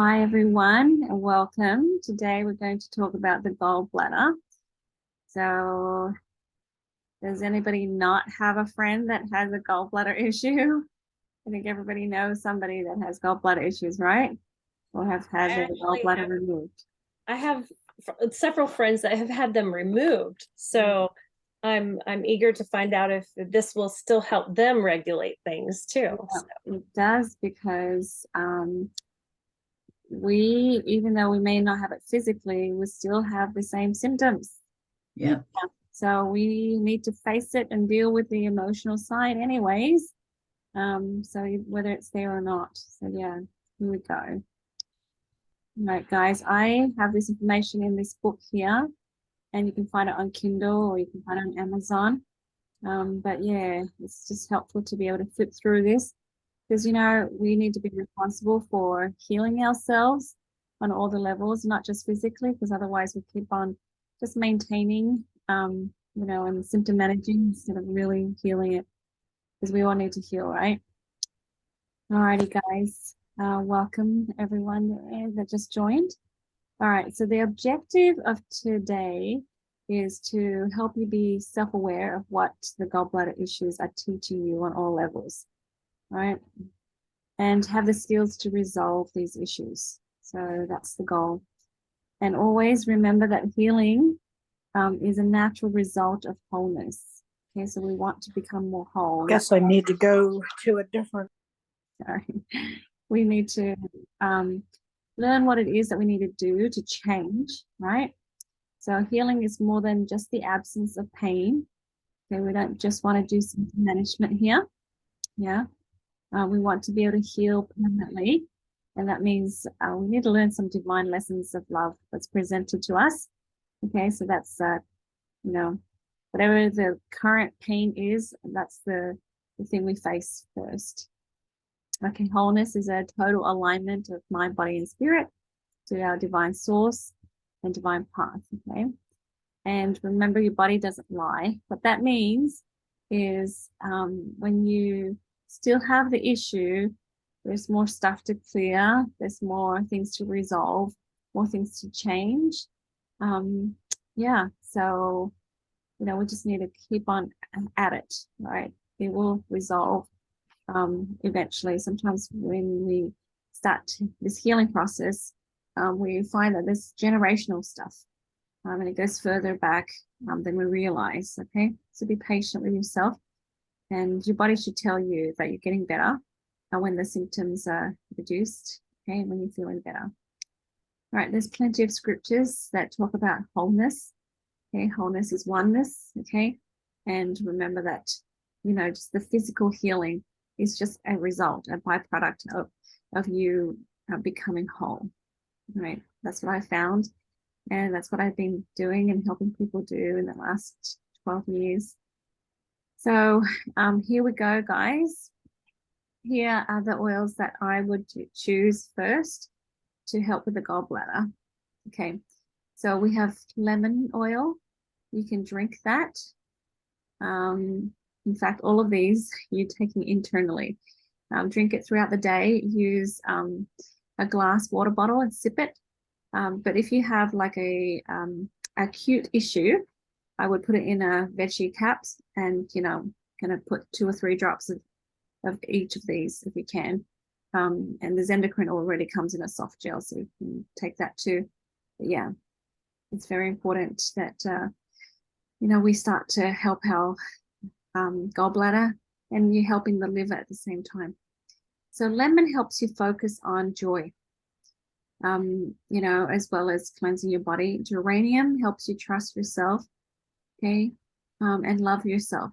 Hi everyone and welcome. Today we're going to talk about the gallbladder. So does anybody not have a friend that has a gallbladder issue? I think everybody knows somebody that has gallbladder issues, right? Or have had their gallbladder removed. I have several friends that have had them removed. So I'm eager to find out if this will still help them regulate things too. Yeah, it does because we, even though we may not have it physically, we still have the same symptoms. Yeah. So we need to face it and deal with the emotional side anyways. So whether it's there or not. So yeah, here we go. All right, guys, I have this information in this book here, and you can find it on Kindle or you can find it on Amazon. But yeah, it's just helpful to be able to flip through this because, we need to be responsible for healing ourselves on all the levels, not just physically, because otherwise we keep on just maintaining, and symptom managing instead of really healing it, because we all need to heal, right? Alrighty, guys. Welcome everyone that just joined. All right, so the objective of today is to help you be self-aware of what the gallbladder issues are teaching you on all levels, right? And have the skills to resolve these issues. So that's the goal. And always remember that healing is a natural result of wholeness. Okay, so we want to become more whole. Guess I need to go to a different. Sorry. We need to learn what it is that we need to do to change, right? So healing is more than just the absence of pain. Okay, we don't just want to do symptom management here. Yeah, we want to be able to heal permanently. And that means we need to learn some divine lessons of love that's presented to us. Okay, so that's, whatever the current pain is, that's the thing we face first. Okay, wholeness is a total alignment of mind, body, and spirit to our divine source and divine path. Okay, and remember, your body doesn't lie. What that means is when you still have the issue, there's more stuff to clear, there's more things to resolve, more things to change. Yeah, so we just need to keep on at it, right? It will resolve eventually. Sometimes when we start this healing process, we find that there's generational stuff, and it goes further back than we realize. Okay, so be patient with yourself, and your body should tell you that you're getting better when the symptoms are reduced. Okay, when you're feeling better. All right, there's plenty of scriptures that talk about wholeness. Okay, wholeness is oneness. Okay, and remember that just the physical healing is just a result, a byproduct of you becoming whole. Right, that's what I found, and that's what I've been doing and helping people do in the last 12 years. So here we go, guys. Here are the oils that I would choose first to help with the gallbladder. Okay, so we have lemon oil. You can drink that. In fact, all of these you're taking internally. Drink it throughout the day. Use a glass water bottle and sip it. But if you have like a acute issue, I would put it in a veggie caps and kind of put 2 or 3 drops of each of these if you can. And the endocrine already comes in a soft gel, so you can take that too. But yeah, it's very important that we start to help our gallbladder, and you're helping the liver at the same time. So lemon helps you focus on joy, as well as cleansing your body. Geranium helps you trust yourself, okay, and love yourself.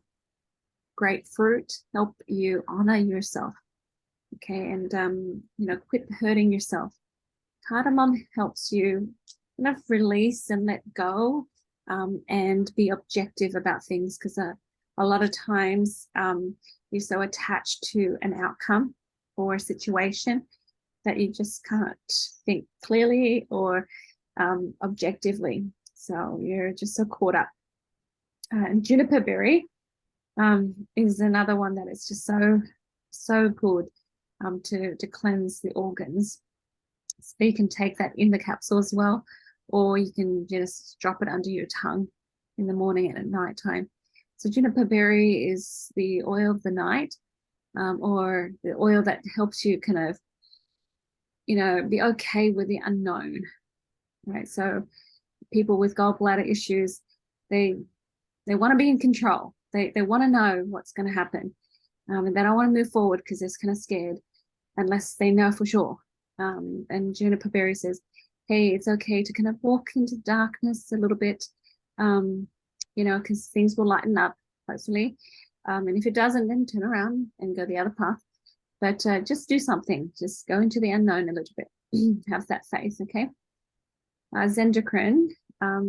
Grapefruit help you honor yourself, okay, and quit hurting yourself. Cardamom helps you release and let go, and be objective about things, because a lot of times you're so attached to an outcome or a situation that you just can't think clearly or objectively. So you're just so caught up. And juniper berry is another one that is just so good to cleanse the organs. So you can take that in the capsule as well, or you can just drop it under your tongue in the morning and at night time. So juniper berry is the oil of the night, or the oil that helps you kind of, be okay with the unknown, right? So people with gallbladder issues, they want to be in control. They want to know what's going to happen, and they don't want to move forward because they're kind of scared unless they know for sure. And juniper berry says, hey, it's okay to kind of walk into darkness a little bit, because things will lighten up, hopefully. And if it doesn't, then turn around and go the other path. But just do something. Just go into the unknown a little bit. Have that faith, okay? Zendocrine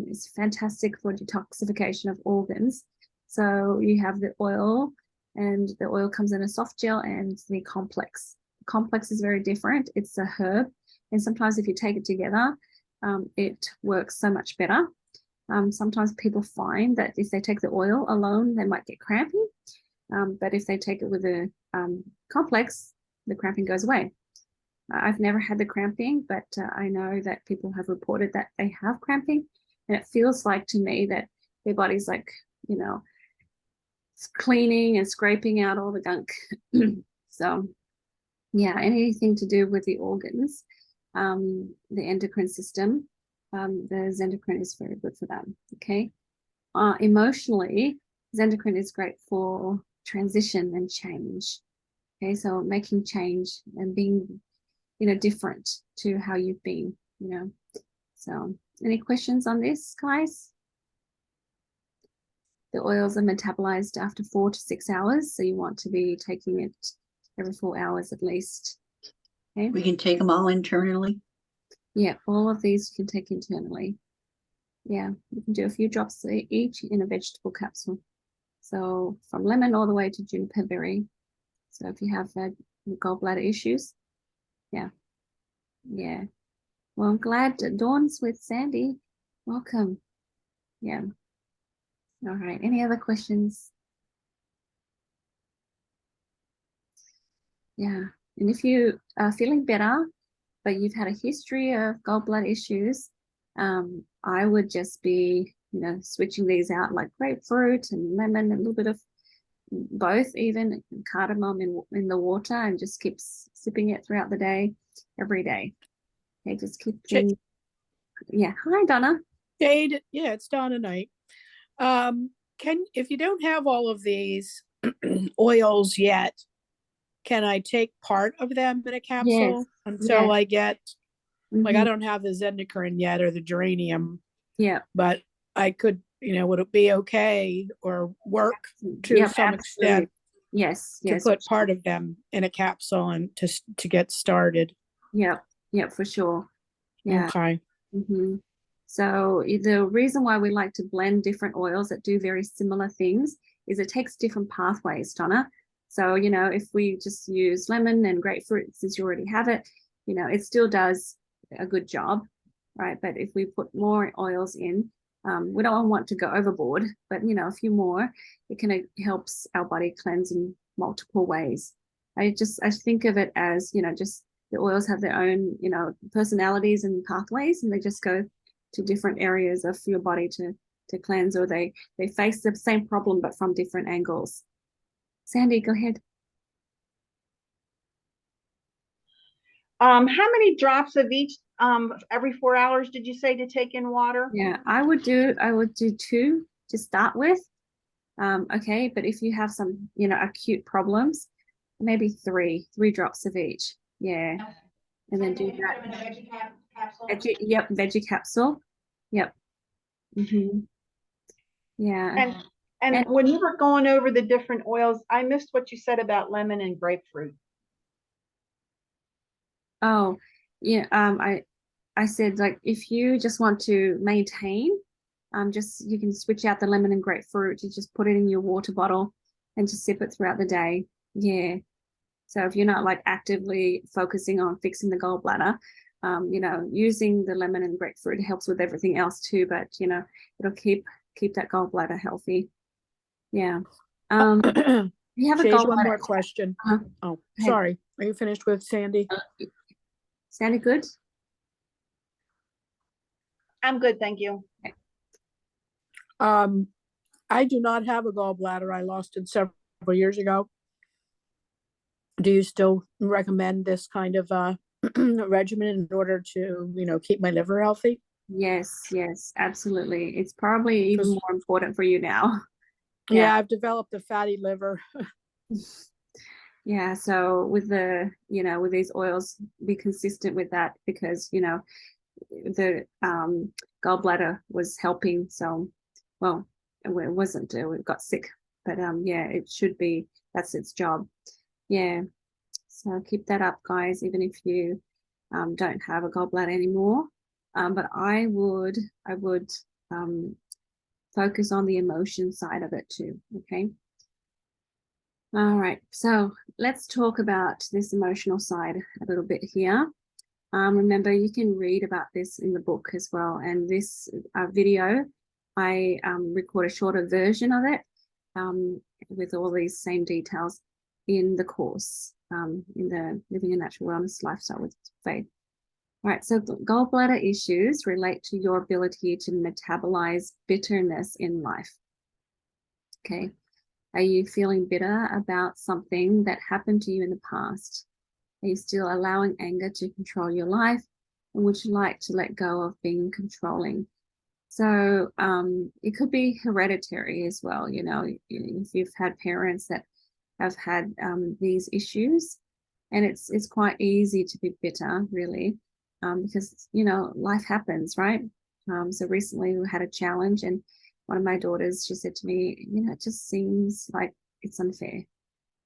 is fantastic for detoxification of organs. So you have the oil, and the oil comes in a soft gel, and the complex. The complex is very different. It's a herb, and sometimes if you take it together, it works so much better. Sometimes people find that if they take the oil alone, they might get crampy. But if they take it with a complex, the cramping goes away. I've never had the cramping, but I know that people have reported that they have cramping, and it feels like to me that their body's like, cleaning and scraping out all the gunk. So yeah, anything to do with the organs, the endocrine system, the Zendocrine is very good for that. Okay. Emotionally, Zendocrine is great for transition and change. Okay, so making change and being, different to how you've been, So any questions on this, guys? The oils are metabolized after 4 to 6 hours, so you want to be taking it every 4 hours at least. Okay. We can take them all internally. Yeah, all of these you can take internally. Yeah, you can do a few drops each in a vegetable capsule. So from lemon all the way to juniper berry. So if you have gallbladder issues, yeah. Well, I'm glad Dawn's with Sandy. Welcome. Yeah. All right. Any other questions? Yeah. And if you are feeling better, but you've had a history of gallbladder issues, I would just be, switching these out like grapefruit and lemon, a little bit of both, even cardamom in the water, and just keep sipping it throughout the day, every day. Okay, just keep things. Yeah. Hi, Donna. Jade, yeah, it's Donna Knight. If you don't have all of these oils yet, can I take part of them in a capsule until I get, like, I don't have the Zendocrine yet or the geranium. Yeah. But I could, would it be okay or work to some extent? Yes. To put part of them in a capsule and to get started. Yeah, for sure. Yeah. Okay. So the reason why we like to blend different oils that do very similar things is it takes different pathways, Donna. So, if we just use lemon and grapefruit, since you already have it, it still does a good job, right? But if we put more oils in, we don't want to go overboard, but, a few more, it kind of helps our body cleanse in multiple ways. I think of it as, just the oils have their own, personalities and pathways, and they just go to different areas of your body to cleanse, or they face the same problem but from different angles. Sandy, go ahead. How many drops of each every 4 hours did you say to take in water? Yeah, I would do 2 to start with. Okay, but if you have some, acute problems, maybe 3 drops of each. Yeah. And then do that. Veggie capsule. Yep. Yeah. And when you were going over the different oils, I missed what you said about lemon and grapefruit. Oh, yeah. I said, like, if you just want to maintain, you can switch out the lemon and grapefruit. You just put it in your water bottle and just sip it throughout the day. Yeah. So if you're not like actively focusing on fixing the gallbladder, using the lemon and grapefruit helps with everything else too. But it'll keep that gallbladder healthy. Yeah. You have a Jade, gallbladder. one more question. Oh, sorry. Are you finished with Sandy? Sandy, good? I'm good, thank you. I do not have a gallbladder. I lost it several years ago. Do you still recommend this kind of regimen in order to, keep my liver healthy? Yes, yes, absolutely. It's probably even 'Cause- more important for you now. Yeah, I've developed a fatty liver. Yeah, so with with these oils, be consistent with that because, the gallbladder was helping. So, well, it wasn't, it got sick, but yeah, it should be, that's its job. Yeah. So keep that up, guys, even if you don't have a gallbladder anymore. But I would focus on the emotion side of it too. Okay. All right. So let's talk about this emotional side a little bit here. Remember, you can read about this in the book as well. And this video, I record a shorter version of it with all these same details in the course, in the Living a Natural Wellness Lifestyle with Faith. All right, so gallbladder issues relate to your ability to metabolize bitterness in life. Okay, are you feeling bitter about something that happened to you in the past? Are you still allowing anger to control your life? And would you like to let go of being controlling? So it could be hereditary as well. If you've had parents that have had these issues, and it's quite easy to be bitter, really, because life happens, right? So recently we had a challenge, and one of my daughters, she said to me, it just seems like it's unfair.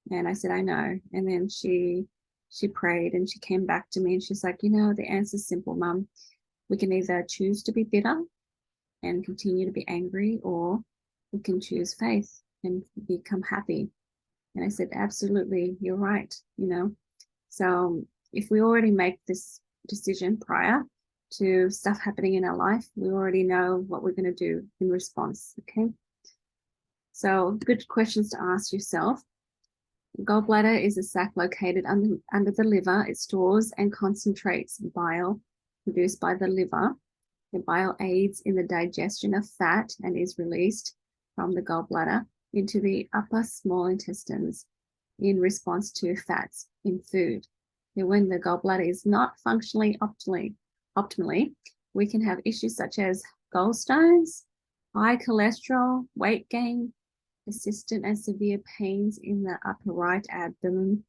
And I said, I know. And then she prayed and she came back to me and she's like, the answer's simple, Mum. We can either choose to be bitter and continue to be angry, or we can choose faith and become happy. And I said, absolutely, you're right. So if we already make this decision prior to stuff happening in our life, we already know what we're going to do in response. Okay. So good questions to ask yourself. Gallbladder is a sac located under the liver. It stores and concentrates bile produced by the liver. The bile aids in the digestion of fat and is released from the gallbladder into the upper small intestines in response to fats in food. And when the gallbladder is not functioning optimally, we can have issues such as gallstones, high cholesterol, weight gain, persistent and severe pains in the upper right abdomen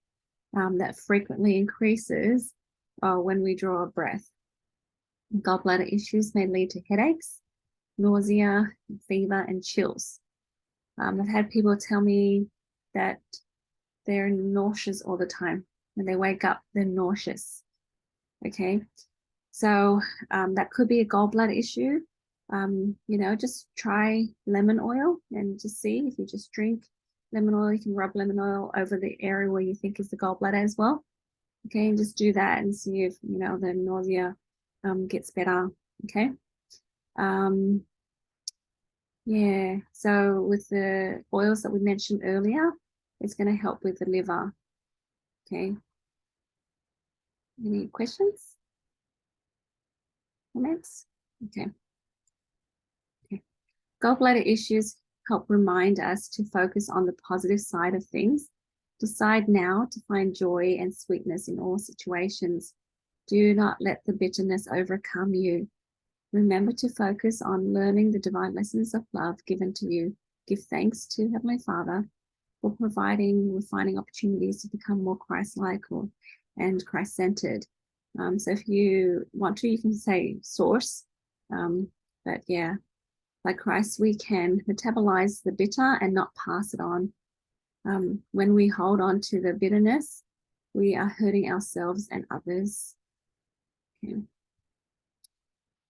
that frequently increases when we draw a breath. Gallbladder issues may lead to headaches, nausea, fever, and chills. I've had people tell me that they're nauseous all the time. When they wake up, they're nauseous. Okay, so that could be a gallbladder issue. Just try lemon oil and just see if you just drink lemon oil. You can rub lemon oil over the area where you think is the gallbladder as well. Okay, and just do that and see if the nausea gets better. Okay. Yeah, so with the oils that we mentioned earlier, it's going to help with the liver. Okay. Any questions? Comments? Okay. Gallbladder issues help remind us to focus on the positive side of things. Decide now to find joy and sweetness in all situations. Do not let the bitterness overcome you. Remember to focus on learning the divine lessons of love given to you. Give thanks to Heavenly Father for providing refining opportunities to become more Christ-like and Christ-centered. So if you want to, you can say source. But yeah, like Christ, we can metabolize the bitter and not pass it on. When we hold on to the bitterness, we are hurting ourselves and others. Okay.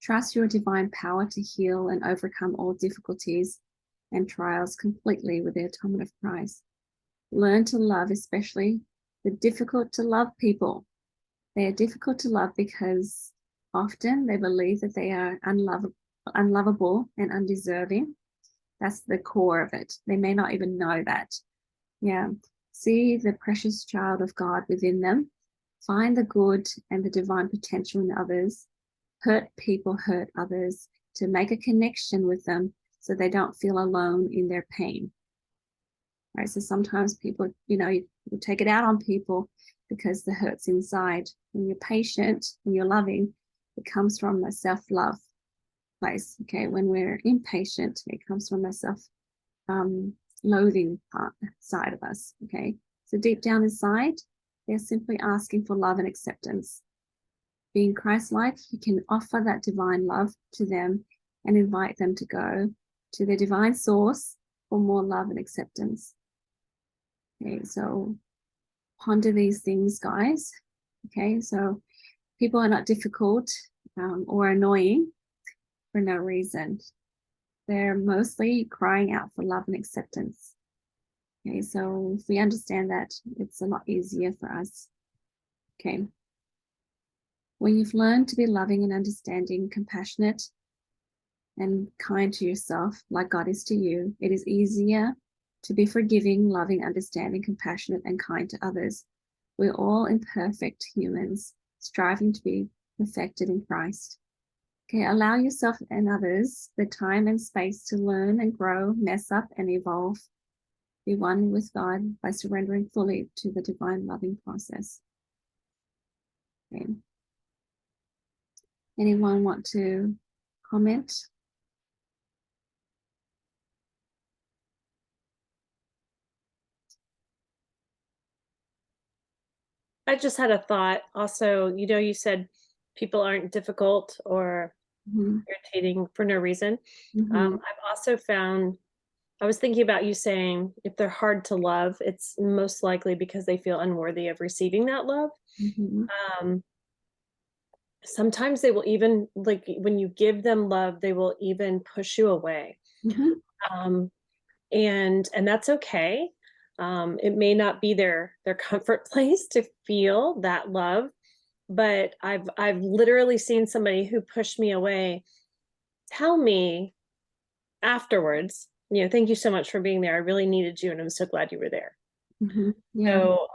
Trust your divine power to heal and overcome all difficulties and trials completely with the atonement of Christ. Learn to love, especially the difficult to love people. They are difficult to love because often they believe that they are unlovable and undeserving. That's the core of it. They may not even know that. Yeah. See the precious child of God within them. Find the good and the divine potential in others. hurt people, hurt others, to make a connection with them so they don't feel alone in their pain. Right? So sometimes people, you take it out on people because the hurt's inside. When you're patient, when you're loving, it comes from a self-love place. Okay, when we're impatient, it comes from a self-loathing side of us. Okay, so deep down inside, they're simply asking for love and acceptance. Being Christ-like, you can offer that divine love to them and invite them to go to their divine source for more love and acceptance. Okay, so ponder these things, guys. Okay, so people are not difficult or annoying for no reason. They're mostly crying out for love and acceptance. Okay, so if we understand that, it's a lot easier for us. Okay. When you've learned to be loving and understanding, compassionate and kind to yourself, like God is to you, it is easier to be forgiving, loving, understanding, compassionate, and kind to others. We're all imperfect humans, striving to be perfected in Christ. Okay, allow yourself and others the time and space to learn and grow, mess up, and evolve. Be one with God by surrendering fully to the divine loving process. Okay. Anyone want to comment? I just had a thought also, you said people aren't difficult or irritating for no reason. I've also found, I was thinking about you saying if they're hard to love, it's most likely because they feel unworthy of receiving that love. Sometimes they will even, like when you give them love, they will even push you away. And that's okay. It may not be their comfort place to feel that love, but I've literally seen somebody who pushed me away tell me afterwards, thank you so much for being there. I really needed you, and I'm so glad you were there. Yeah. So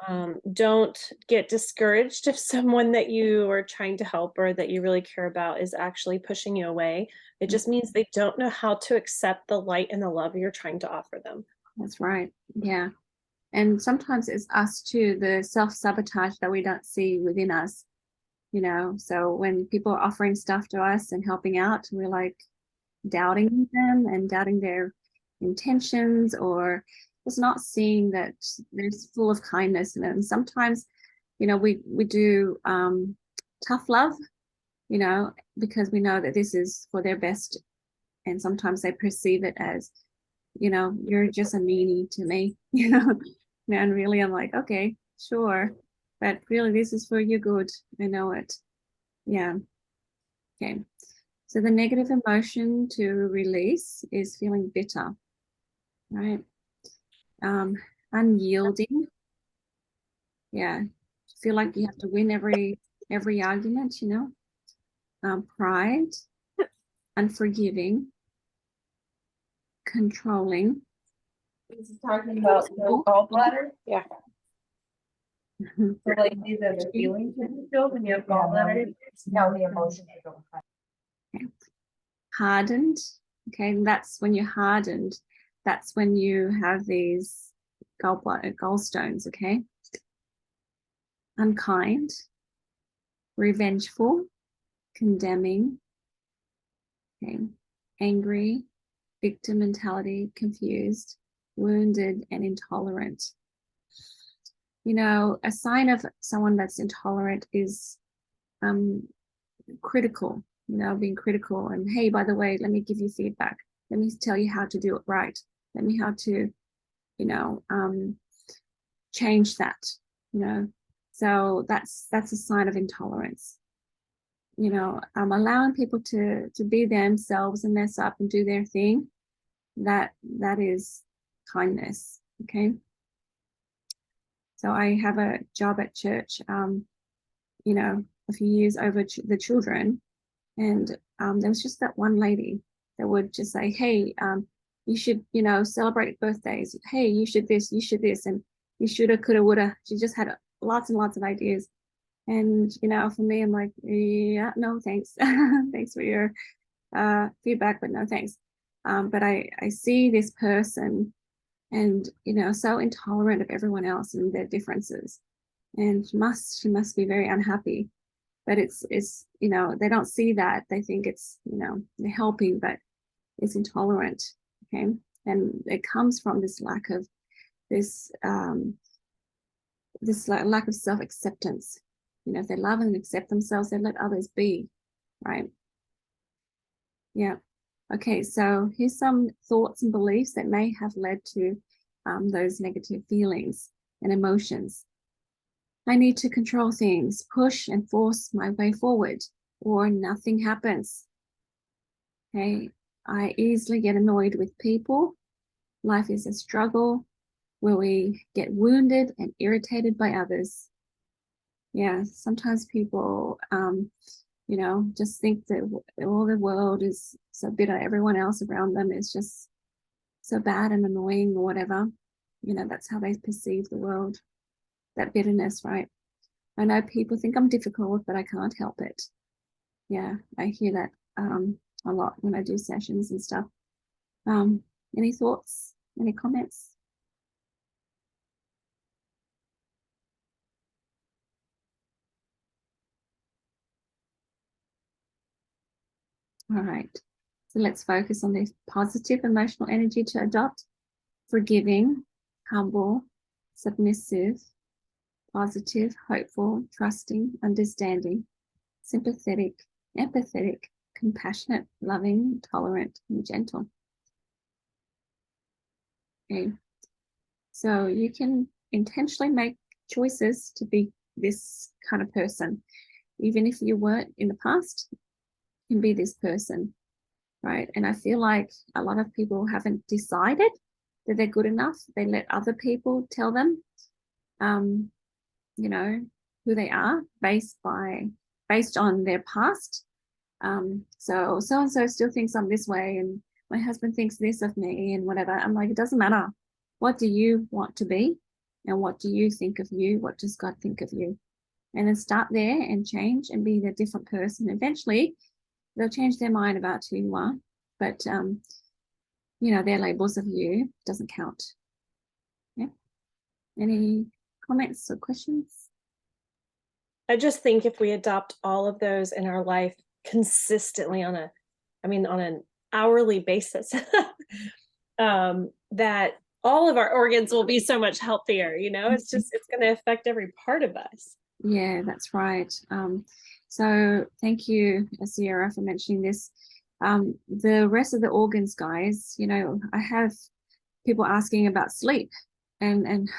don't get discouraged if someone that you are trying to help or that you really care about is actually pushing you away. It just means they don't know how to accept the light and the love you're trying to offer them. That's right. Yeah. And sometimes it's us too, the self-sabotage that we don't see within us, So when people are offering stuff to us and helping out, we're like doubting them and doubting their intentions, or just not seeing that they're full of kindness. And sometimes, we do tough love, because we know that this is for their best. And sometimes they perceive it as, you're just a meanie to me, and really I'm like, okay, sure, but really this is for your good. I know it. Yeah. Okay. So the negative emotion to release is feeling bitter, right? Unyielding. Yeah. Feel like you have to win every argument, Pride, unforgiving, controlling. This is talking about the gallbladder. Yeah. So like these are the feelings that you feel when you have gallbladder. Now the emotions are going. Okay. Hardened. Okay, and that's when you're hardened. That's when you have these gallstones. Okay. Unkind, revengeful, condemning. Okay. Angry, victim mentality, confused, wounded, and intolerant. A sign of someone that's intolerant is critical, being critical. And hey, by the way, let me give you feedback. Let me tell you how to do it right. Let me how to, change that, So that's a sign of intolerance. Allowing people to be themselves and mess up and do their thing. That is kindness. Okay. So I have a job at church, a few years over the children, and there was just that one lady that would just say, hey, you should, celebrate birthdays. Hey, you should this, and you shoulda, coulda, woulda. She just had lots and lots of ideas. And, for me, I'm like, yeah, no, thanks. Thanks for your feedback, but no, thanks. But I see this person and, so intolerant of everyone else and their differences. And she must be very unhappy. But it's, they don't see that. They think it's, they're helping, but it's intolerant. Okay. And it comes from this lack of lack of self-acceptance. If they love and accept themselves, they let others be, right? Yeah. Okay, so here's some thoughts and beliefs that may have led to those negative feelings and emotions. I need to control things, push and force my way forward, or nothing happens. Okay, I easily get annoyed with people. Life is a struggle where we get wounded and irritated by others. Yeah, sometimes people, just think that all the world is so bitter. Everyone else around them is just so bad and annoying or whatever. That's how they perceive the world, that bitterness, right? I know people think I'm difficult, but I can't help it. Yeah, I hear that a lot when I do sessions and stuff. Any thoughts? Any comments? All right, so let's focus on this positive emotional energy to adopt: forgiving, humble, submissive, positive, hopeful, trusting, understanding, sympathetic, empathetic, compassionate, loving, tolerant, and gentle. Okay, so you can intentionally make choices to be this kind of person. Even if you weren't in the past, you can be this person, right? And I feel like a lot of people haven't decided that they're good enough. They let other people tell them, who they are based on their past. So and so still thinks I'm this way, and my husband thinks this of me, and whatever. I'm like, it doesn't matter. What do you want to be, and what do you think of you? What does God think of you? And then start there and change and be a different person. Eventually, they'll change their mind about who you are, but their labels of you doesn't count. Yeah. Any comments or questions? I just think if we adopt all of those in our life consistently on an hourly basis, that all of our organs will be so much healthier. It's going to affect every part of us. Yeah, that's right. So thank you, Sierra, for mentioning this. The rest of the organs, guys, I have people asking about sleep, and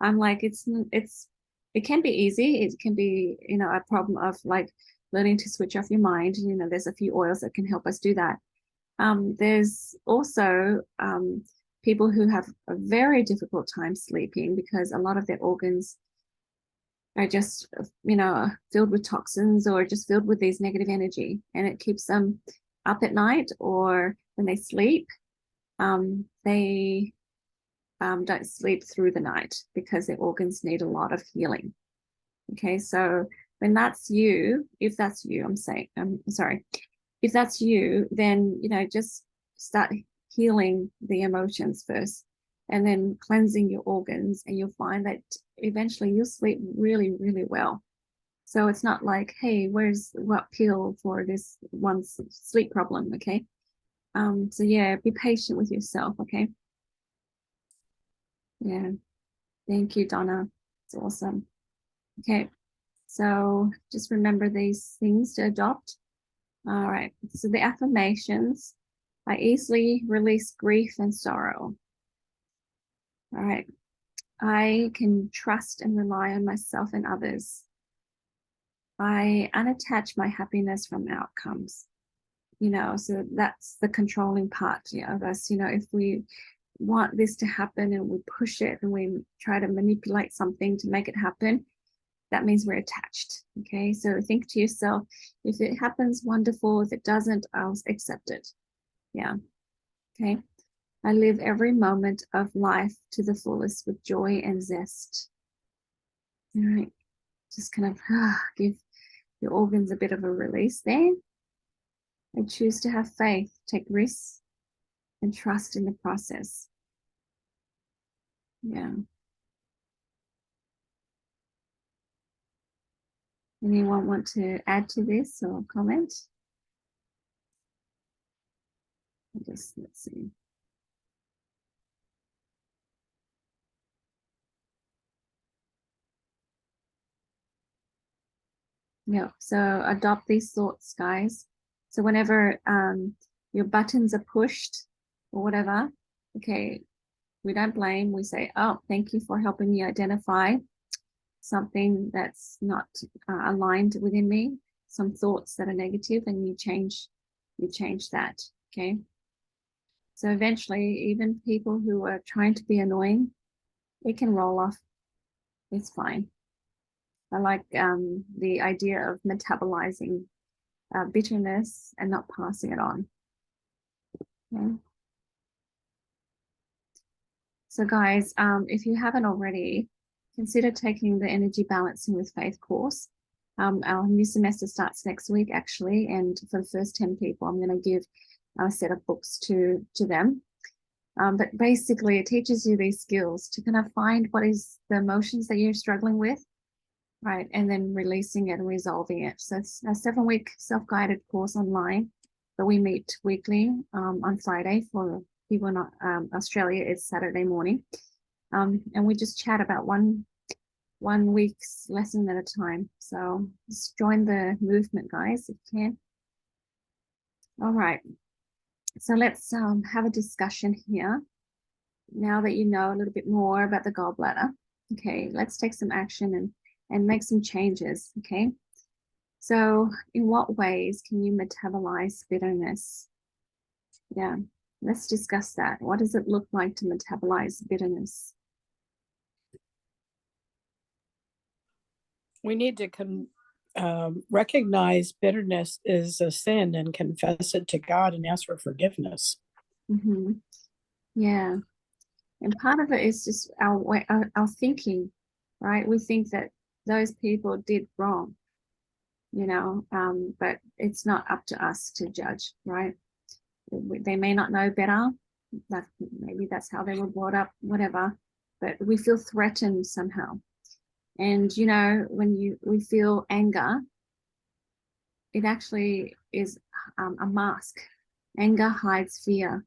I'm like, it can be easy. It can be, a problem of like learning to switch off your mind. There's a few oils that can help us do that. There's also people who have a very difficult time sleeping because a lot of their organs are just, filled with toxins or just filled with these negative energy, and it keeps them up at night, or when they sleep, they don't sleep through the night because their organs need a lot of healing. Okay, so when that's you, if that's you, if that's you, then, just start healing the emotions first, and then cleansing your organs, and you'll find that eventually you'll sleep really, really well. So it's not like, hey, where's what pill for this one sleep problem? Okay. So yeah, be patient with yourself. Okay. Yeah. Thank you, Donna. It's awesome. Okay. So just remember these things to adopt. All right. So the affirmations: I easily release grief and sorrow. All right. I can trust and rely on myself and others. I unattach my happiness from outcomes. So that's the controlling part of us. If we want this to happen and we push it and we try to manipulate something to make it happen, that means we're attached. Okay, so think to yourself, if it happens, wonderful. If it doesn't, I'll accept it. Yeah. Okay. I live every moment of life to the fullest with joy and zest. All right. Just kind of give your organs a bit of a release there. And choose to have faith, take risks, and trust in the process. Yeah. Anyone want to add to this or comment? Let's see. Yeah, so adopt these thoughts, guys. So whenever your buttons are pushed or whatever, okay, we don't blame. We say, oh, thank you for helping me identify something that's not aligned within me, some thoughts that are negative, and you change that, okay? So eventually, even people who are trying to be annoying, it can roll off. It's fine. I like the idea of metabolizing bitterness and not passing it on. Okay. So guys, if you haven't already, consider taking the Energy Balancing with Faith course. Our new semester starts next week, actually, and for the first 10 people, I'm going to give a set of books to them. But basically, it teaches you these skills to kind of find what is the emotions that you're struggling with, right? And then releasing it and resolving it. So it's a 7-week self-guided course online, but we meet weekly on Friday. For people in Australia, it's Saturday morning. And we just chat about one week's lesson at a time. So just join the movement, guys, if you can. All right. So let's have a discussion here. Now that you know a little bit more about the gallbladder, okay, let's take some action and make some changes, okay? So in what ways can you metabolize bitterness? Yeah, let's discuss that. What does it look like to metabolize bitterness? We need to recognize bitterness is a sin and confess it to God and ask for forgiveness. Mm-hmm. Yeah. And part of it is just our way, our thinking, right? We think that those people did wrong, you know, but it's not up to us to judge, right? They may not know better. That maybe that's how they were brought up, whatever. But we feel threatened somehow. And you know, when we feel anger, it actually is a mask. Anger hides fear,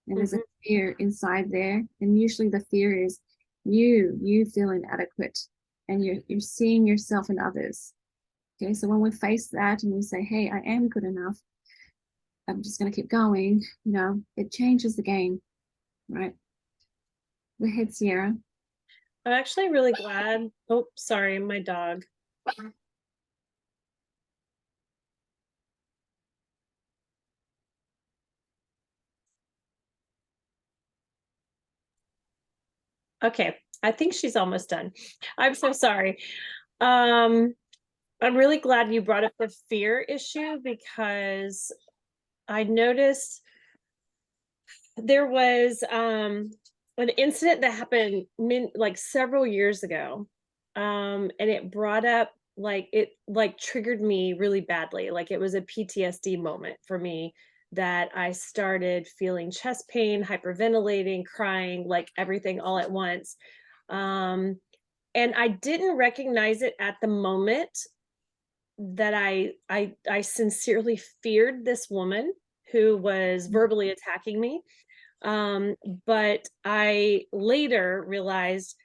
and there's a fear inside there. And usually the fear is you feel inadequate, and you're seeing yourself in others. Okay, so when we face that and we say, hey, I am good enough, I'm just going to keep going, you know, it changes the game, right? Go ahead, Sierra. I'm actually really glad. Oh, sorry, my dog. Okay, I think she's almost done. I'm so sorry. I'm really glad you brought up the fear issue, because I noticed there was an incident that happened like several years ago, and it brought up it triggered me really badly. Like it was a PTSD moment for me, that I started feeling chest pain, hyperventilating, crying, like everything all at once. And I didn't recognize it at the moment that I sincerely feared this woman who was verbally attacking me. But I later realized,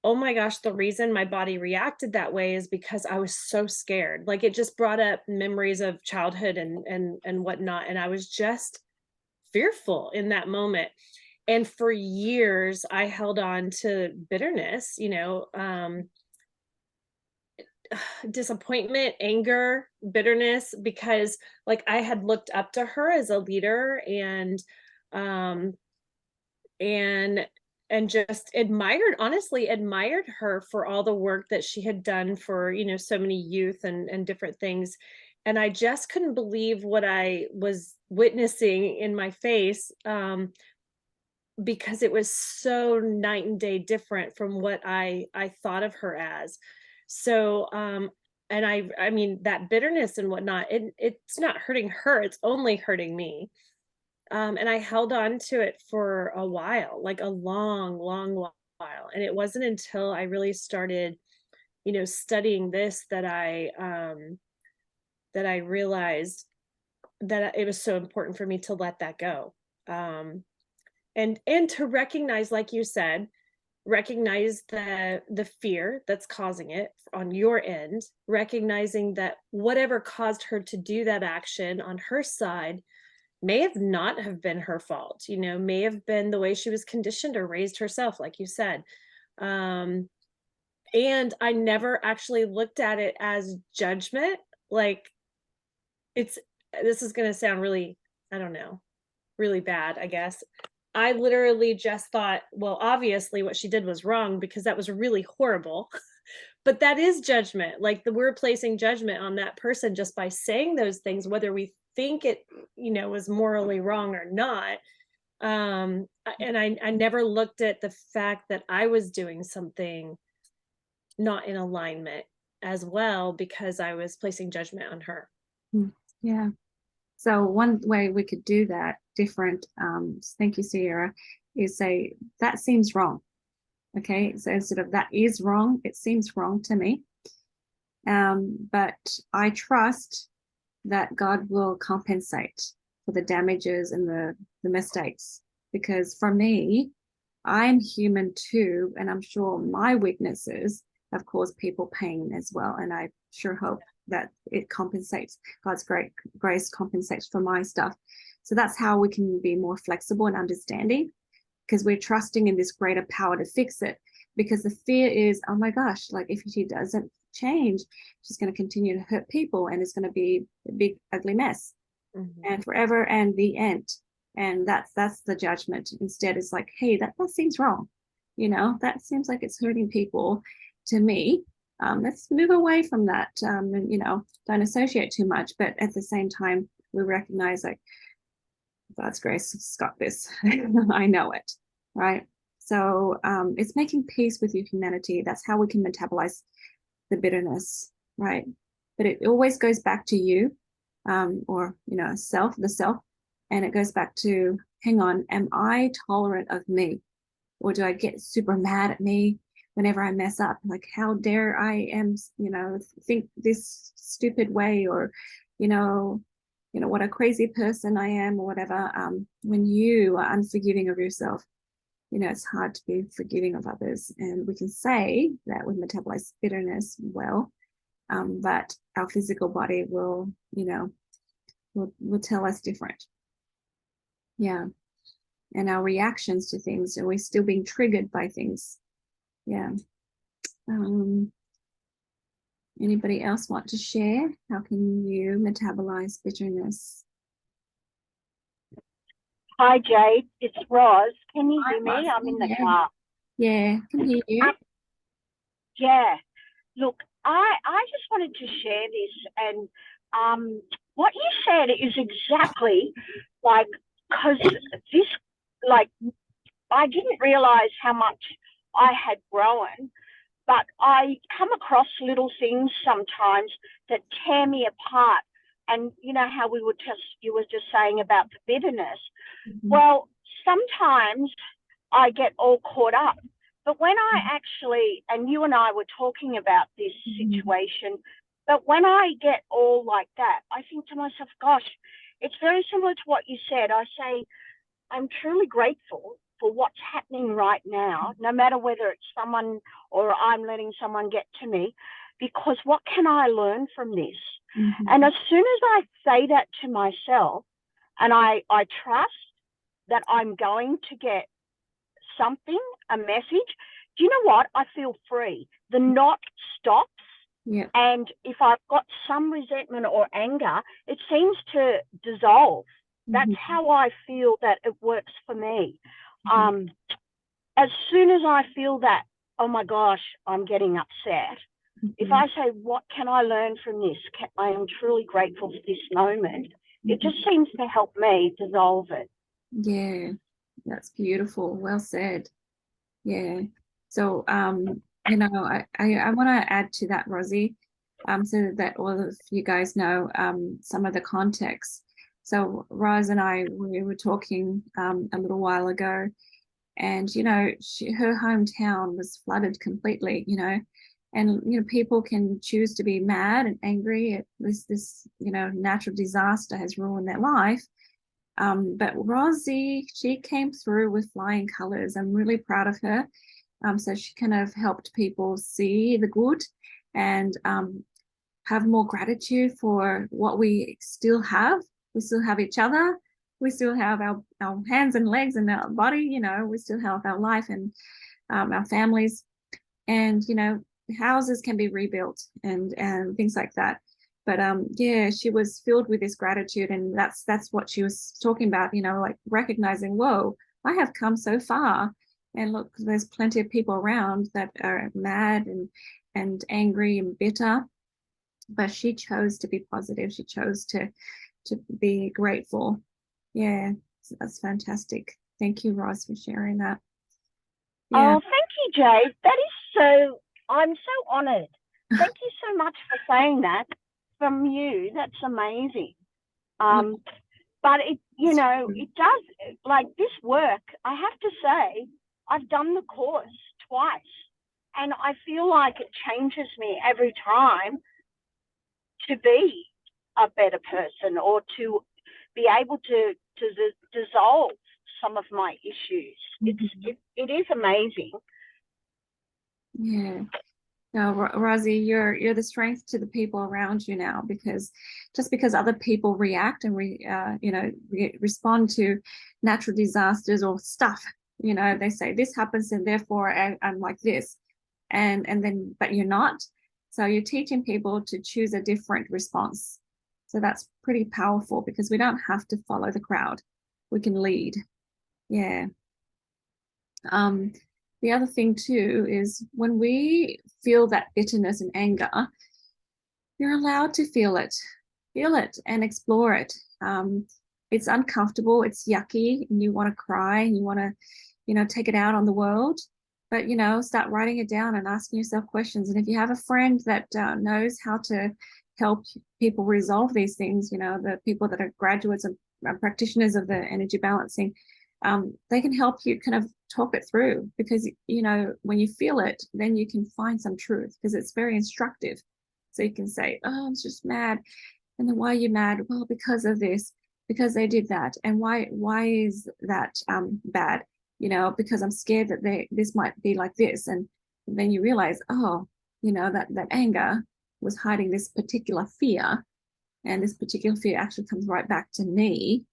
oh my gosh, the reason my body reacted that way is because I was so scared. Like it just brought up memories of childhood and whatnot. And I was just fearful in that moment. And for years, I held on to bitterness, disappointment, anger, bitterness, because like I had looked up to her as a leader, and just honestly admired her for all the work that she had done for, so many youth and different things. And I just couldn't believe what I was witnessing in my face, because it was so night and day different from what I thought of her as. So, and I mean, that bitterness and whatnot, it's not hurting her, it's only hurting me. And I held on to it for a while, like a long, long while. And it wasn't until I really started, studying this that I realized that it was so important for me to let that go. And to recognize, like you said, recognize the fear that's causing it on your end, recognizing that whatever caused her to do that action on her side may have not have been her fault, may have been the way she was conditioned or raised herself, like you said. And I never actually looked at it as judgment. Like, this is going to sound really, I don't know, really bad, I guess. I literally just thought, well, obviously what she did was wrong because that was really horrible. But that is judgment. Like, we're placing judgment on that person just by saying those things, whether we think it, was morally wrong or not. And I never looked at the fact that I was doing something not in alignment as well because I was placing judgment on her. Yeah. So one way we could do that different, thank you, Sierra, is say, that seems wrong. Okay. So instead of that is wrong, it seems wrong to me. But I trust that God will compensate for the damages and the mistakes. Because for me, I'm human too, and I'm sure my weaknesses have caused people pain as well. And I sure hope that it compensates. God's great grace compensates for my stuff. So that's how we can be more flexible and understanding, because we're trusting in this greater power to fix it. Because the fear is, oh my gosh, like if she doesn't change, she's going to continue to hurt people, and it's going to be a big ugly mess, and forever, and the end. And that's the judgment. Instead, it's like, hey, that seems wrong. That seems like it's hurting people to me. Let's move away from that, and don't associate too much. But at the same time, we recognize, like, God's grace has got this. I know it, right? So it's making peace with your humanity. That's how we can metabolize the bitterness, right? But it always goes back to you, or the self, and it goes back to, hang on, am I tolerant of me, or do I get super mad at me whenever I mess up? Like, how dare I think this stupid way, or what a crazy person I am, or whatever. When you are unforgiving of yourself, it's hard to be forgiving of others. And we can say that we metabolize bitterness well, but our physical body will tell us different. Yeah. And our reactions to things, are we still being triggered by things? Yeah. Anybody else want to share? How can you metabolize bitterness? Hi, Jade. It's Roz. Can you Hi, hear me? Roz. I'm in the Yeah. car. Yeah, can hear you. Yeah. Look, I just wanted to share this, and what you said is exactly like, because this, like, I didn't realize how much I had grown, but I come across little things sometimes that tear me apart. And you know how you were just saying about the bitterness. Well, sometimes I get all caught up. But when I actually, and you and I were talking about this situation, but when I get all like that, I think to myself, gosh, it's very similar to what you said. I say, I'm truly grateful for what's happening right now, no matter whether it's someone or I'm letting someone get to me, because what can I learn from this? And as soon as I say that to myself, and I trust that I'm going to get something, a message, do you know what? I feel free. The knot stops. Yeah. And if I've got some resentment or anger, it seems to dissolve. That's how I feel that it works for me. As soon as I feel that, oh my gosh, I'm getting upset, if I say, what can I learn from this? I am truly grateful for this moment. It just seems to help me dissolve it. Yeah, that's beautiful. Well said. Yeah. So you know, I want to add to that, Rosie, so that all of you guys know some of the context. So Roz and I, we were talking a little while ago, and you know, her hometown was flooded completely, you know, and you know, people can choose to be mad and angry at this you know, natural disaster has ruined their life. But Rosie, she came through with flying colors. I'm really proud of her. So she kind of helped people see the good and have more gratitude for what we still have. We still have each other. We still have our hands and legs and our body, you know, we still have our life and our families. And, you know, houses can be rebuilt and things like that. But yeah, she was filled with this gratitude, and that's what she was talking about, you know, like recognizing, whoa, I have come so far. And look, there's plenty of people around that are mad and angry and bitter. But she chose to be positive. She chose to be grateful. Yeah, so that's fantastic. Thank you, Roz, for sharing that. Yeah. Oh, thank you, Jade. That is so, I'm so honored. Thank you so much for saying that from you. That's amazing. But it, you know, it does, like this work, I have to say, I've done the course twice, and I feel like it changes me every time to be a better person, or to be able to dissolve some of my issues. It is amazing. Yeah. No, Rosie, you're the strength to the people around you now, because just because other people react and respond to natural disasters or stuff, you know, they say this happens and therefore I'm like this, and then but you're not. So you're teaching people to choose a different response. So that's pretty powerful, because we don't have to follow the crowd. We can lead. Yeah. The other thing too is when we feel that bitterness and anger, you're allowed to feel it and explore it. It's uncomfortable, it's yucky, and you want to cry and you want to, you know, take it out on the world. But, you know, start writing it down and asking yourself questions. And if you have a friend that knows how to help people resolve these things, you know, the people that are graduates and practitioners of the energy balancing, they can help you kind of talk it through, because, you know, when you feel it, then you can find some truth, because it's very instructive. So you can say, oh, I'm just mad. And then why are you mad? Well, because of this, because they did that. And why is that bad? You know, because I'm scared that this might be like this. And then you realize, oh, you know, that anger was hiding this particular fear. And this particular fear actually comes right back to me,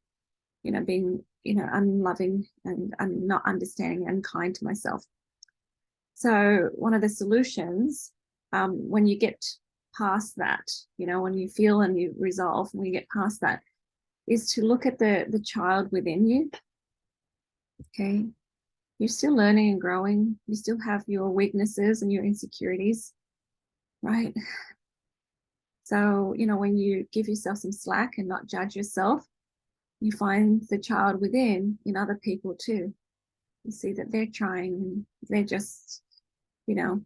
you know, being, you know, unloving and not understanding and unkind to myself. So one of the solutions, when you get past that, you know, when you feel and you resolve, when you get past that, is to look at the child within you. Okay. You're still learning and growing. You still have your weaknesses and your insecurities, right? So, you know, when you give yourself some slack and not judge yourself, you find the child within in other people too. You see that they're trying, they're just, you know,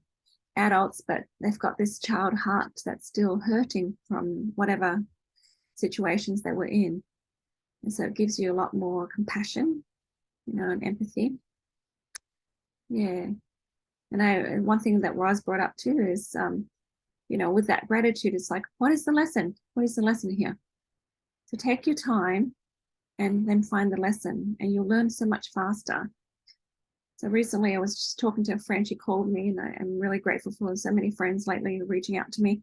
adults, but they've got this child heart that's still hurting from whatever situations they were in. And so it gives you a lot more compassion, you know, and empathy. Yeah. And one thing that Roz brought up too is, you know, with that gratitude, it's like, what is the lesson? What is the lesson here? So take your time and then find the lesson, and you'll learn so much faster. So recently I was just talking to a friend. She called me, and I'm really grateful for so many friends lately reaching out to me.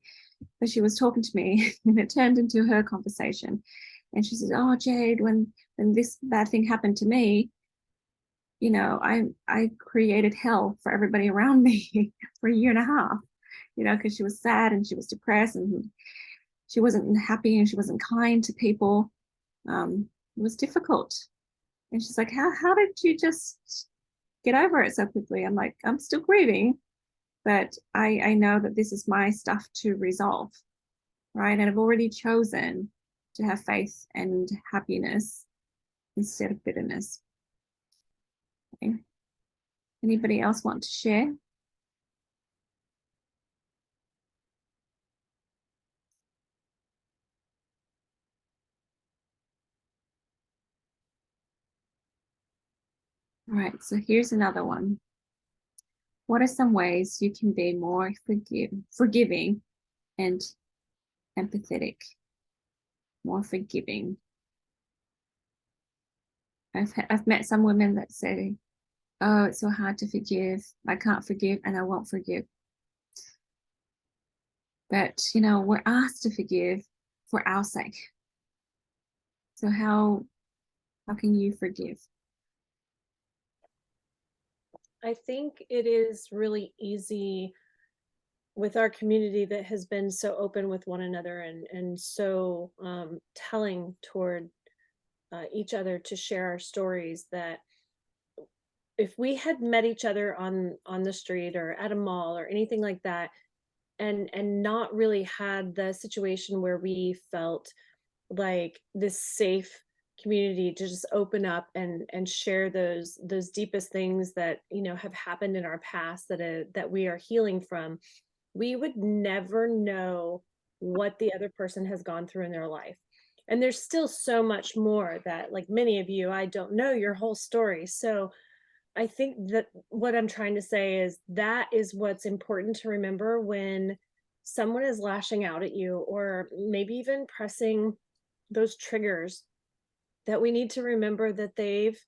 But she was talking to me and it turned into her conversation. And she says, oh, Jade, when this bad thing happened to me, you know, I created hell for everybody around me for a year and a half, you know, because she was sad and she was depressed and she wasn't happy and she wasn't kind to people. It was difficult. And she's like, how did you just get over it so quickly? I'm like, I'm still grieving, but I know that this is my stuff to resolve, right? And I've already chosen to have faith and happiness instead of bitterness. Okay. Anybody else want to share? All right, so here's another one. What are some ways you can be more forgiving and empathetic? More forgiving. I've met some women that say, "Oh, it's so hard to forgive. I can't forgive, and I won't forgive." But we're asked to forgive for our sake. So how can you forgive? I think it is really easy with our community that has been so open with one another and so telling toward each other to share our stories, that if we had met each other on the street or at a mall or anything like that, and not really had the situation where we felt like this safe community to just open up and share those deepest things that have happened in our past that we are healing from, we would never know what the other person has gone through in their life. And there's still so much more that, like many of you, I don't know your whole story. So I think that what I'm trying to say is that is what's important to remember when someone is lashing out at you, or maybe even pressing those triggers, that we need to remember that they've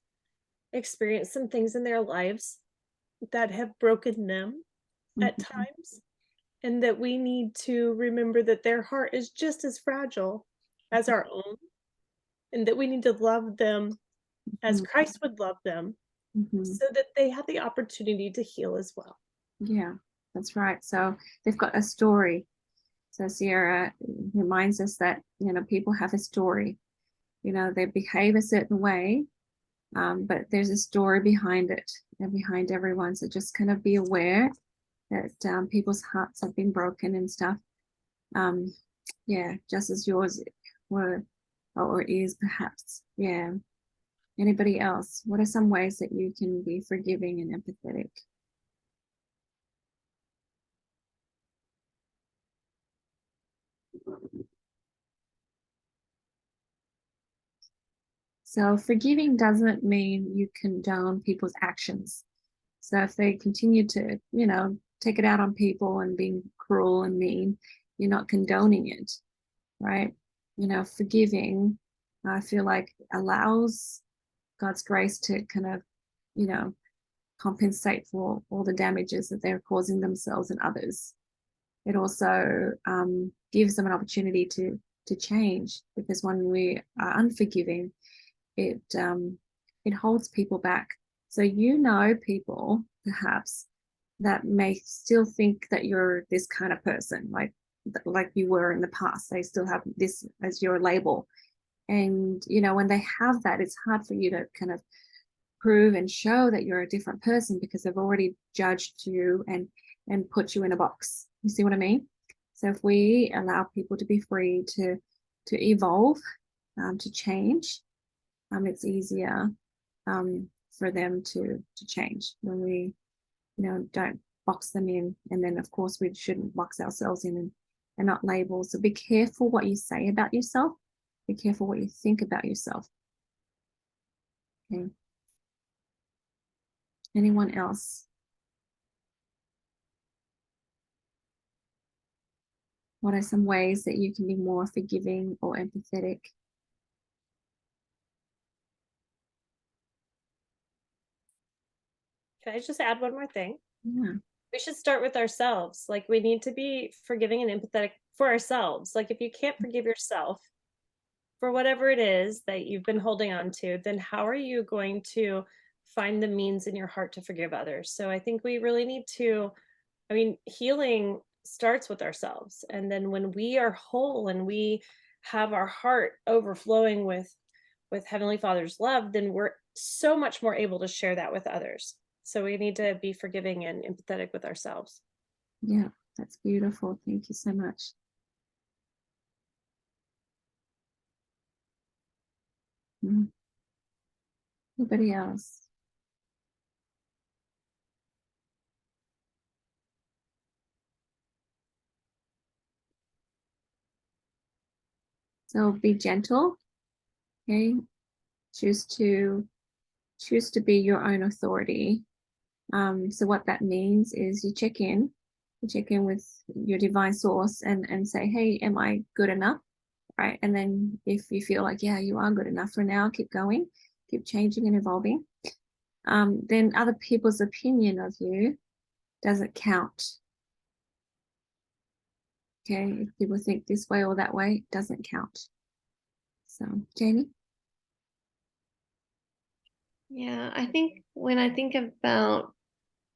experienced some things in their lives that have broken them at times, and that we need to remember that their heart is just as fragile as our own, and that we need to love them as Christ would love them, so that they have the opportunity to heal as well. Yeah, that's right. So they've got a story. So Sierra reminds us that people have a story. They behave a certain way, but there's a story behind it and behind everyone. So just kind of be aware that people's hearts have been broken and stuff. Yeah, just as yours were or is perhaps. Yeah. Anybody else? What are some ways that you can be forgiving and empathetic? So forgiving doesn't mean you condone people's actions. So if they continue to, take it out on people and being cruel and mean, you're not condoning it, right? Forgiving, I feel like, allows God's grace to kind of, compensate for all the damages that they're causing themselves and others. It also gives them an opportunity to change, because when we are unforgiving, it holds people back. So people perhaps that may still think that you're this kind of person, like you were in the past. They still have this as your label, and when they have that, it's hard for you to kind of prove and show that you're a different person, because they've already judged you and put you in a box. You see what I mean? So if we allow people to be free to evolve, to change, it's easier for them to change when we don't box them in. And then of course we shouldn't box ourselves in and not label. So be careful what you say about yourself. Be careful what you think about yourself. Okay. Anyone else? What are some ways that you can be more forgiving or empathetic? Can I just add one more thing? Yeah. We should start with ourselves. Like, we need to be forgiving and empathetic for ourselves. Like, if you can't forgive yourself for whatever it is that you've been holding on to, then how are you going to find the means in your heart to forgive others? So I think we really need to, healing starts with ourselves. And then when we are whole and we have our heart overflowing with Heavenly Father's love, then we're so much more able to share that with others. So we need to be forgiving and empathetic with ourselves. Yeah, that's beautiful. Thank you so much. Anybody else? So be gentle. Okay. Choose to choose to be your own authority. So what that means is you check in with your divine source and say, hey, am I good enough? Right. And then if you feel like, yeah, you are good enough for now, keep going, keep changing and evolving. Then other people's opinion of you doesn't count. Okay. If people think this way or that way, it doesn't count. So, Jamie? Yeah, I think when I think about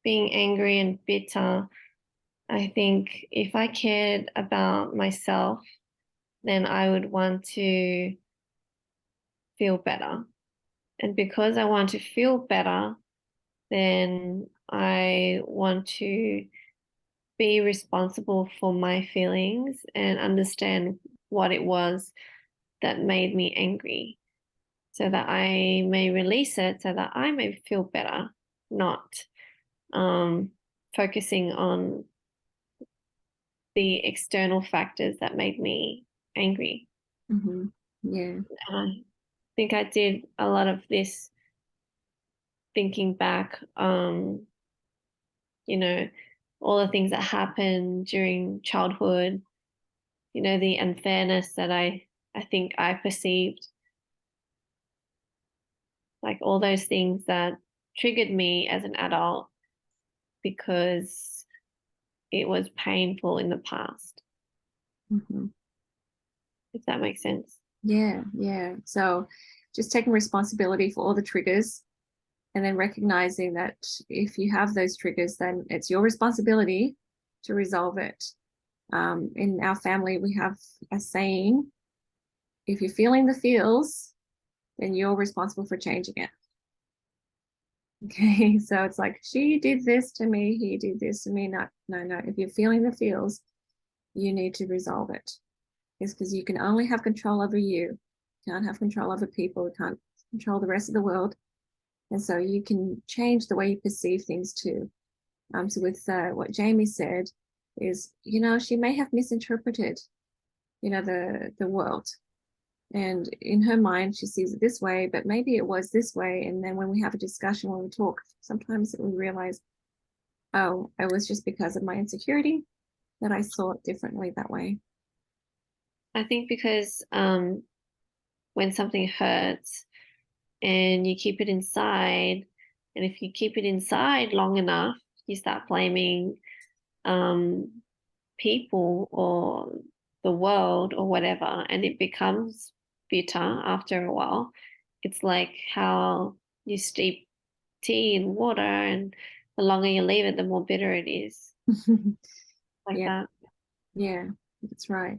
being angry and bitter, I think if I cared about myself, then I would want to feel better. And because I want to feel better, then I want to be responsible for my feelings and understand what it was that made me angry so that I may release it so that I may feel better, not focusing on the external factors that made me angry. Mm-hmm. Yeah. And I think I did a lot of this thinking back, you know, all the things that happened during childhood, you know, the unfairness that I think I perceived, like all those things that triggered me as an adult because it was painful in the past. Mm-hmm. If that makes sense. Yeah, yeah. So just taking responsibility for all the triggers and then recognizing that if you have those triggers, then it's your responsibility to resolve it. In our family, we have a saying, if you're feeling the feels, then you're responsible for changing it. Okay, so it's like, she did this to me, he did this to me. No. If you're feeling the feels, you need to resolve it. It's because you can only have control over you. You can't have control over people. You can't control the rest of the world. And so you can change the way you perceive things too. So with what Jamie said is, she may have misinterpreted, the world. And in her mind, she sees it this way, but maybe it was this way. And then when we have a discussion, when we talk, sometimes we realize, oh, it was just because of my insecurity that I saw it differently that way. I think because when something hurts and you keep it inside, and if you keep it inside long enough, you start blaming people or the world or whatever, and it becomes bitter after a while. It's like how you steep tea in water, and the longer you leave it, the more bitter it is. Like Yeah. that. Yeah, that's right.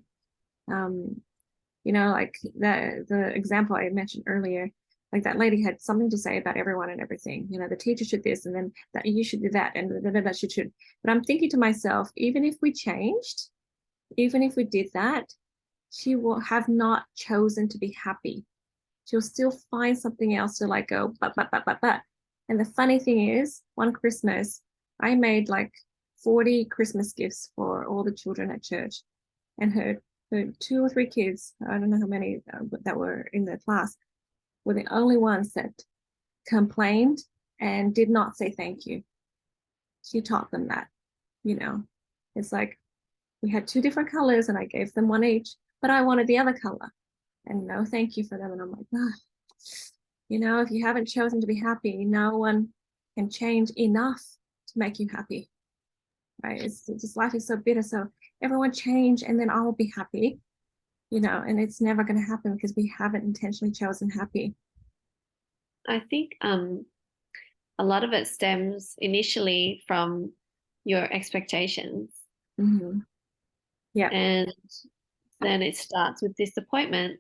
Like the example I mentioned earlier, like that lady had something to say about everyone and everything. The teacher should this, and then that you should do that, and that should. But I'm thinking to myself, even if we changed, even if we did that, she will have not chosen to be happy. She'll still find something else to like go, but. And the funny thing is, one Christmas, I made like 40 Christmas gifts for all the children at church, and her 2 or 3 kids, I don't know how many that were in the class, were the only ones that complained and did not say thank you. She taught them that, it's like we had 2 different colors and I gave them one each, but I wanted the other color and no thank you for them. And I'm like, if you haven't chosen to be happy, no one can change enough to make you happy, right? It's just, life is so bitter. So everyone change and then I'll be happy, and it's never going to happen because we haven't intentionally chosen happy. I think a lot of it stems initially from your expectations. Mm-hmm. Yeah. And then it starts with disappointment.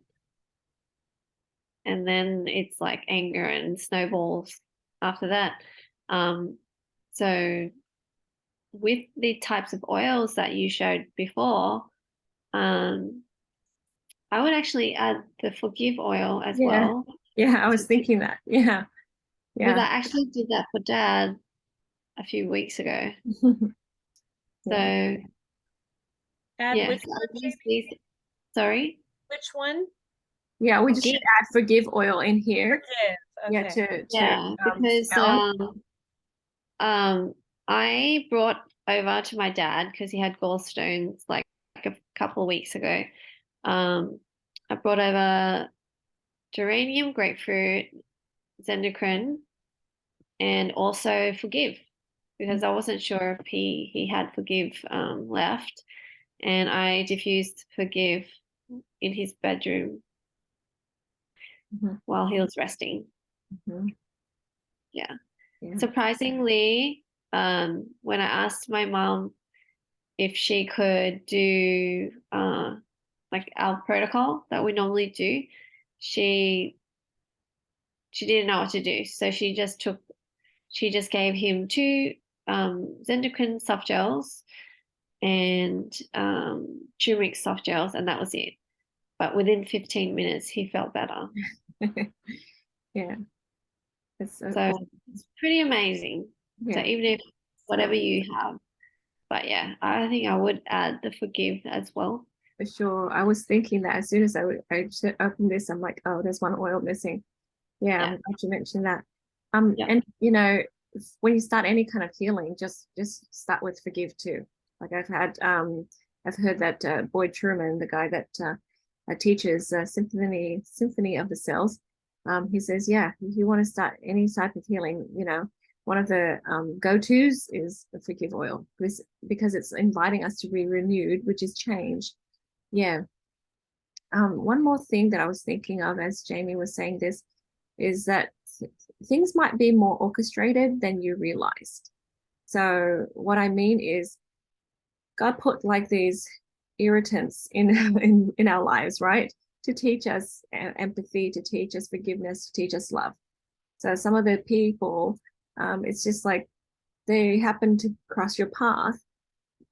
And then it's like anger and snowballs after that. So with the types of oils that you showed before, I would actually add the forgive oil as well. Yeah, I was thinking that. Yeah. Because I actually did that for Dad a few weeks ago. So Add yes, which one, Jamie? sorry? Which one? Yeah, we just should Forgive. add forgive oil in here. Yeah, Okay. to Yeah, because smell. I brought over to my dad because he had gallstones like a couple of weeks ago. I brought over geranium, grapefruit, zendocrine, and also forgive because I wasn't sure if he had forgive left, and I diffused forgive in his bedroom Mhm, while he was resting. mhm. Yeah. Yeah. Surprisingly, when I asked my mom if she could do like our protocol that we normally do, she didn't know what to do. So she just gave him two Zendocrine soft gels and turmeric soft gels, and that was it. But within 15 minutes, he felt better. Yeah. It's so So cool. it's pretty amazing. So Yeah. even if whatever you have, but yeah, I think I would add the forgive as well. For sure. I was thinking that as soon as I opened this, I'm like, oh, there's one oil missing. Yeah, I'm Yeah. glad you mentioned that. Yeah. And when you start any kind of healing, just start with forgive too. Like I've heard that Boyd Truman, the guy that teaches Symphony of the Cells, he says, yeah, if you want to start any type of healing, one of the go-tos is the forgive oil, because it's inviting us to be renewed, which is change. Yeah. One more thing that I was thinking of as Jamie was saying this is that things might be more orchestrated than you realized. So what I mean is God put like these irritants in our lives, right? To teach us empathy, to teach us forgiveness, to teach us love. So some of the people, it's just like they happen to cross your path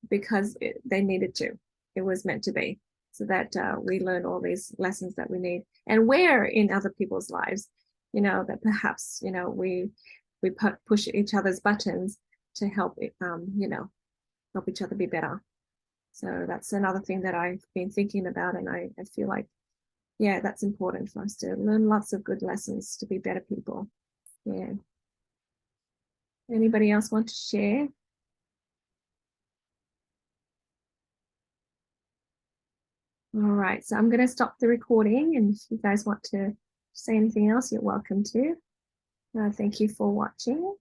because they needed to. It was meant to be, so that we learn all these lessons that we need. And where in other people's lives, that perhaps we push each other's buttons to help help each other be better. So that's another thing that I've been thinking about, and I feel like, yeah, that's important for us to learn lots of good lessons to be better people. Yeah. Anybody else want to share? All right, so I'm going to stop the recording, and if you guys want to say anything else, you're welcome to. Thank you for watching.